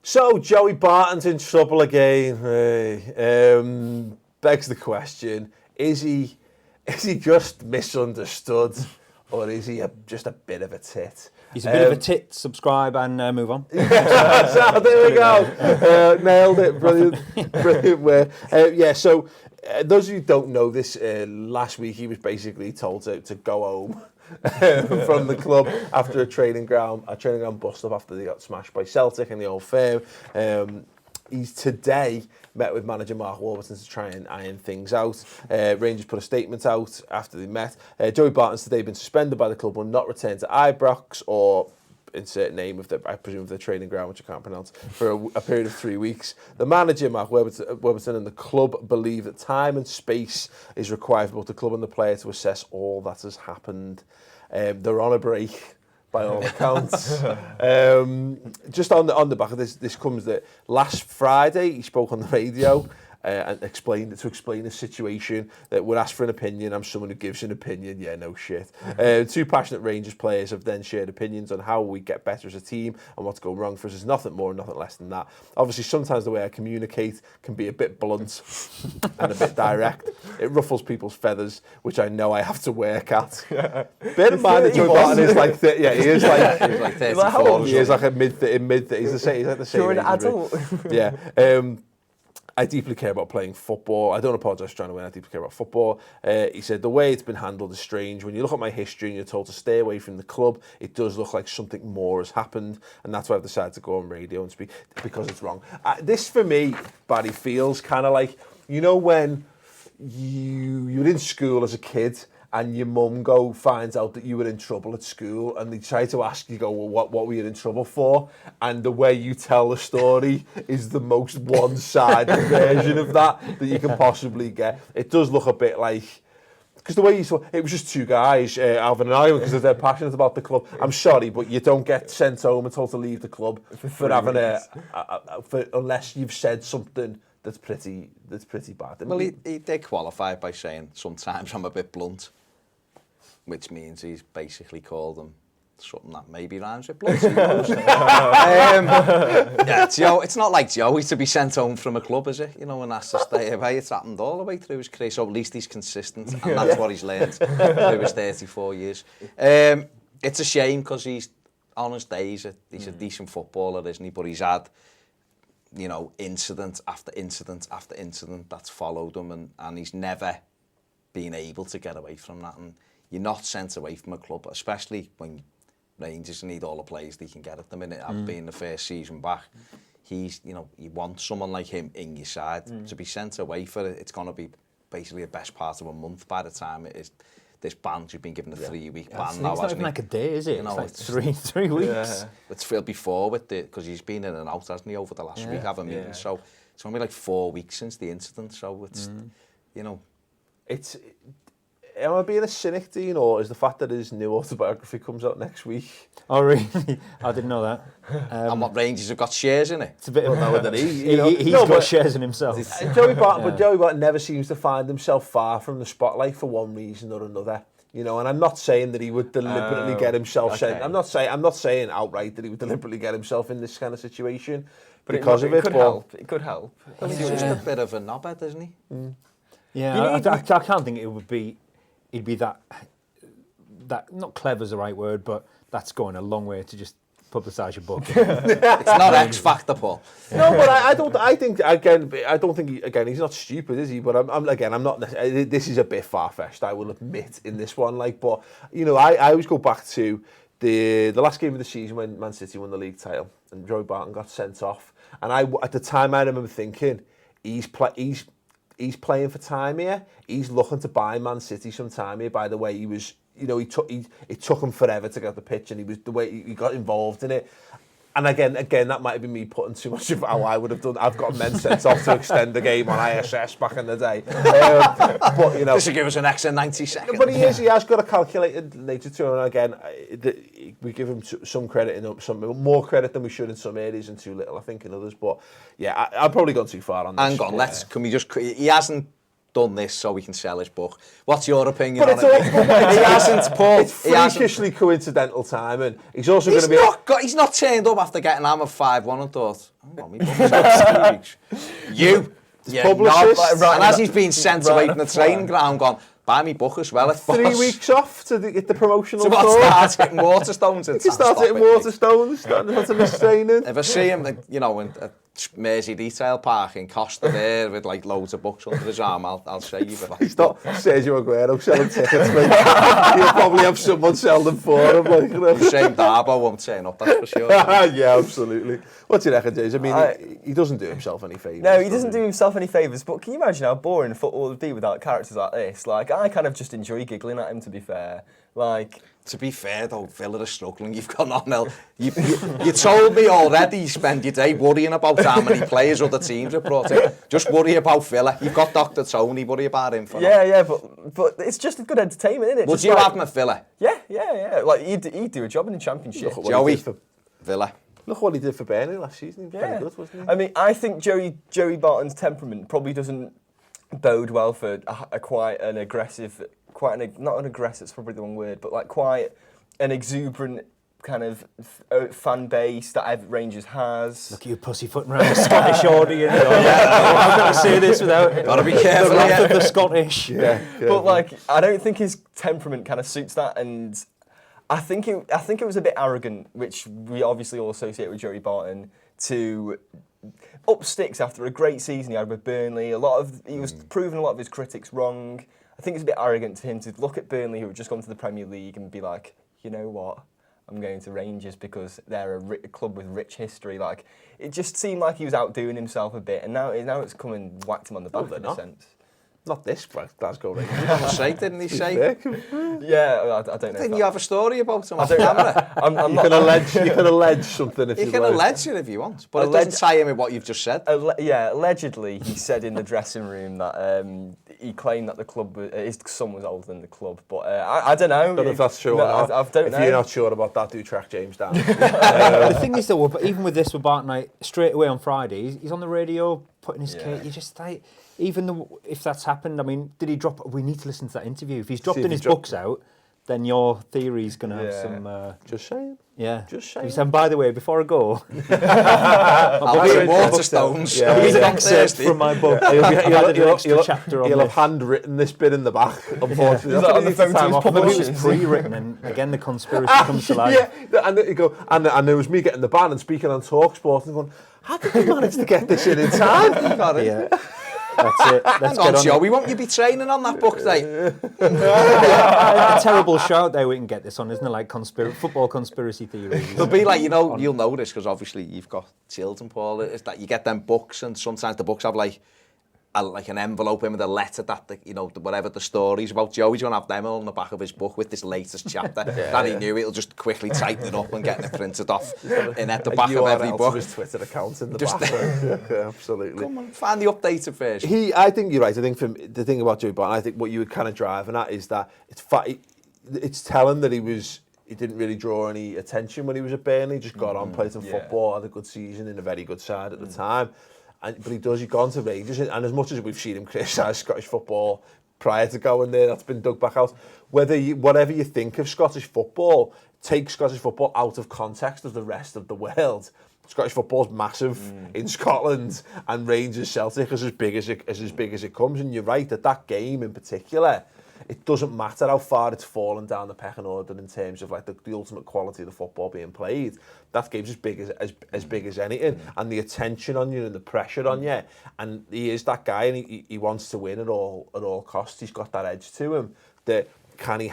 So, Joey Barton's in trouble again. Begs the question, is he just misunderstood, or is he just a bit of a tit? He's a bit of a tit. Subscribe and move on. So, there we go. Nailed it. Brilliant work. So those of you who don't know this, last week he was basically told to go home from the club after a training ground bust up after they got smashed by Celtic in the Old Firm. He's today met with manager Mark Warburton to try and iron things out. Rangers put a statement out after they met. Joey Barton's today been suspended by the club, will not return to Ibrox or insert name of I presume the training ground, which I can't pronounce, for a period of 3 weeks. The manager, Mark Warburton, and the club believe that time and space is required for both the club and the player to assess all that has happened. They're on a break, by all accounts. Just on the back of this comes that last Friday he spoke on the radio and explain the situation. That would ask for an opinion. I'm someone who gives an opinion. Yeah, no shit. Two passionate Rangers players have then shared opinions on how we get better as a team and what's going wrong for us. There's nothing more and nothing less than that. Obviously, sometimes the way I communicate can be a bit blunt and a bit direct. It ruffles people's feathers, which I know I have to work at. Bear in mind that Joey Barton is like, he is like 34. He is like in mid 30s. He's like the same. You're an adult. Yeah. I deeply care about playing football. I don't apologise for trying to win. I deeply care about football. He said, the way it's been handled is strange. When you look at my history and you're told to stay away from the club, it does look like something more has happened. And that's why I've decided to go on radio and speak, because it's wrong. This, for me, Barry, feels kind of like, you know, when you're in school as a kid and your mum finds out that you were in trouble at school and they try to ask you, well, what were you in trouble for? And the way you tell the story is the most one-sided version of that you can possibly get. It does look a bit like, because the way you saw it was just two guys, Alvin and I, because they're passionate about the club. I'm sorry, but you don't get sent home and told to leave the club for having unless you've said something that's pretty bad. Well, he did qualify by saying, sometimes I'm a bit blunt, which means he's basically called them something that maybe rhymes with blunt. Joe, it's not like Joey to be sent home from a club, is it? You know, and has to stay away. It's happened all the way through his career, so at least he's consistent, and that's what he's learned through his 34 years. It's a shame, because he's, on his day, he's a decent footballer, isn't he? But he's had, you know, incident after incident after incident that's followed him, and he's never been able to get away from that. And you're not sent away from a club, especially when Rangers need all the players they can get at the minute. I've been the first season back. He's, you know, you want someone like him in your side. To be sent away for it, it's going to be basically the best part of a month by the time it is. This ban, you've been given a 3-week ban now, It's not even like a day, is it? You know, it's like three weeks. Yeah. It'll be 4 with it, because he's been in and out, hasn't he, over the last week, having meetings. So it's going to be like 4 weeks since the incident. So it's, you know, it's. Am I being a cynic, Dean, or is the fact that his new autobiography comes out next week? Oh, really? I didn't know that. And what, Rangers have got shares in it? It's a bit of he's got shares in himself. Joey Barton, but Joey Barton never seems to find himself far from the spotlight for one reason or another. You know, and I'm not saying that he would deliberately get himself sent. I'm not saying outright that he would deliberately get himself in this kind of situation because of it. It could help. He's just a bit of a knobhead, isn't he? Yeah, I can't think he'd be that not clever is the right word, but that's going a long way to just publicise your book. It's not X Factor, Paul. No, but I don't think he's not stupid, is he? But I'm not. This is a bit far-fetched, I will admit, in this one. But you know, I always go back to the last game of the season when Man City won the league title and Joey Barton got sent off, and at the time I remember thinking he's playing for time here. He's looking to buy Man City some time here. By the way, he was, you know, it took him forever to get the pitch, and he was the way he got involved in it. And again, that might have been me putting too much of how I would have done. I've got men sent off to extend the game on ISS back in the day. But you know, this will give us an extra 90 seconds. But he has got a calculated nature to him. And again, we give him some credit some more credit than we should in some areas, and too little, I think, in others. But yeah, I've probably gone too far on this. Hang on, can we just? He hasn't done this so he can sell his book. What's your opinion But on it? He hasn't, Paul. It's freakishly coincidental timing. He's also going to be... He's not turned up after getting hammered 5-1 and thought, oh, my book's out 3 weeks. You publicist. And as he's been sent away from the training ground, gone, buy me book as well. 3 weeks off to get the promotional tour. So start hitting Waterstones. You can start hitting Waterstones, starting to miss training. If I see him, you know, in a Mersey retail park in Costa there with like loads of books under his arm, I'll say you. Like, he's not Sergio Aguero selling tickets, mate. He'll probably have someone sell them for him. Like, you know. Shame Darbo won't turn up, that's for sure. Yeah, absolutely. What do you reckon, James? I mean, he doesn't do himself any favours. No, he doesn't do himself any favours, but can you imagine how boring football would be without characters like this? Like, I kind of just enjoy giggling at him, to be fair. Like... To be fair though, Villa are struggling. You've got on now. You told me already you spend your day worrying about how many players other teams have brought in. Just worry about Villa. You've got Dr. Tony, worry about him for now. Yeah, but it's just a good entertainment, isn't it? Would you have him at Villa? Yeah. Like, he'd do a job in the Championship. Joey for Villa. Look what he did for Burnley last season. He was very good, wasn't he? I mean, I think Joey Barton's temperament probably doesn't bode well for quite an aggressive... not an aggressive, it's probably the wrong word, but like quite an exuberant kind of fan base that Rangers has. Look at you pussyfooting around the Scottish audience. I've got to say this without... Gotta be careful. The wrath of the Scottish. Yeah. But like, I don't think his temperament kind of suits that, and I think it was a bit arrogant, which we obviously all associate with Joey Barton, to up sticks after a great season he had with Burnley. He was proving a lot of his critics wrong. I think it's a bit arrogant to him to look at Burnley, who had just gone to the Premier League, and be like, you know what, I'm going to Rangers because they're a club with rich history. Like, it just seemed like he was outdoing himself a bit, and now it's come and whacked him on the back in a sense. Not this Glasgow Rangers. Didn't he say? Yeah, I don't know. Didn't you have a story about him? I don't know. You can allege something if you can like. allege it if you want, but it doesn't tie in with what you've just said. Allegedly, he said in the dressing room that he claimed that the club, his son was older than the club, but I don't know. I don't know if that's true or not. If you're not sure about that, do track James down. The thing is, though, even with this with Barton, like, straight away on Friday, he's on the radio putting his cake. You just like, even if that's happened, I mean, did he drop? We need to listen to that interview. If he's dropped his books out, then your theory's going to have some... Just saying. Yeah. Just saying. And by the way, before I go... I'll be in Waterstones. Yeah. Here's an excerpt from my book. You'll have handwritten this bit in the back, unfortunately. Is that on the phone to his Maybe it publishers? was pre-written, and again, the conspiracy comes to life. Yeah, and you go, and there was me getting the ban and speaking on TalkSport and going, how did you manage to get this in time? Got it. Yeah. That's it. Let's Hang get on, Joey, won't you be training on that book day? a terrible shout there we can get this on, isn't it? Like football conspiracy theories. It'll be like, you'll know this because obviously you've got children, Paul. It's that you get them books, and sometimes the books have like an envelope in with a letter that whatever the story's about. Joey's going to have them on the back of his book with this latest chapter that he knew. He'll just quickly type it up and get it printed off in at the back of every book. His Twitter account in the back. Yeah, absolutely. Come on, find the updated version. I think you're right. I think the thing about Joey Barton, I think what you were kind of driving at is that it's telling that he didn't really draw any attention when he was at Burnley. Just got on, played some football, had a good season in a very good side at the time. But he's gone to Rangers, and as much as we've seen him criticise Scottish football prior to going there, that's been dug back out. Whatever you think of Scottish football, take Scottish football out of context of the rest of the world. Scottish football's massive in Scotland, and Rangers Celtic is as big as it comes. And you're right that game in particular, it doesn't matter how far it's fallen down the pecking order in terms of like the ultimate quality of the football being played. That game's as big as anything, and the attention on you and the pressure on you. And he is that guy, and he wants to win at all costs. He's got that edge to him. That can he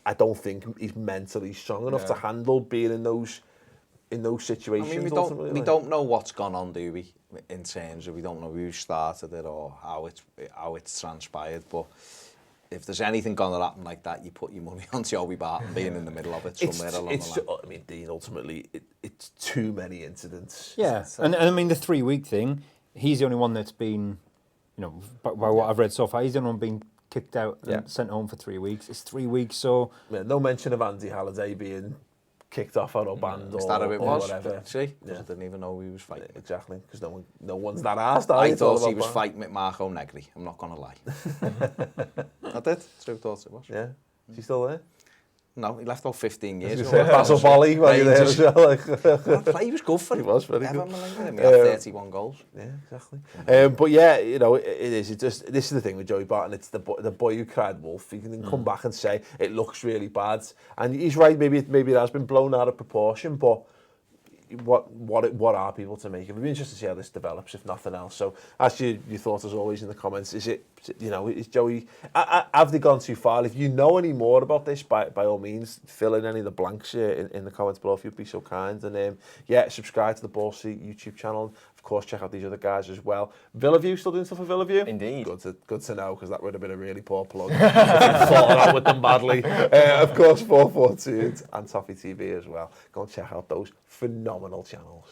I don't think he's mentally strong enough to handle being in those situations. I mean, we don't know what's gone on, do we? In terms of, we don't know who started it or how it's transpired, but if there's anything going to happen like that, you put your money on Joey Barton being in the middle of it somewhere along the line. I mean, Dean, ultimately, it's too many incidents. Yeah, and I mean, the 3-week thing, he's the only one that's been, by what I've read so far, he's the only one being kicked out and sent home for 3 weeks. It's 3 weeks, so... Yeah, no mention of Andy Halliday being kicked off or banned Is that how it or was? whatever. See? Because I didn't even know he was fighting. Exactly, because no one's that arsed. I thought he was fighting with Marco Negri. I'm not going to lie. I did. True thought it was. Yeah. Is he still there? No, he left about 15 years ago. Basil Bolly, while you're there as well. He was good for him. He was very Everton good. were linked with him. He had 31 goals. Yeah, exactly. But yeah, you know, it is. It just, this is the thing with Joey Barton. It's the boy who cried wolf. He can then come back and say it looks really bad, and he's right. Maybe it has been blown out of proportion, but what are people to make? It'll be interesting to see how this develops, if nothing else. So, ask your thoughts as always in the comments. Is it, you know, is Joey? Have they gone too far? If you know any more about this, by all means, fill in any of the blanks in the comments below if you'd be so kind. And yeah, subscribe to the Ball Seat YouTube channel. Of course, check out these other guys as well. Villaview, still doing stuff for Villaview? Indeed. Good to know, because that would have been a really poor plug. Falling out with them badly. Of course, 442 and Toffee TV as well. Go and check out those phenomenal channels.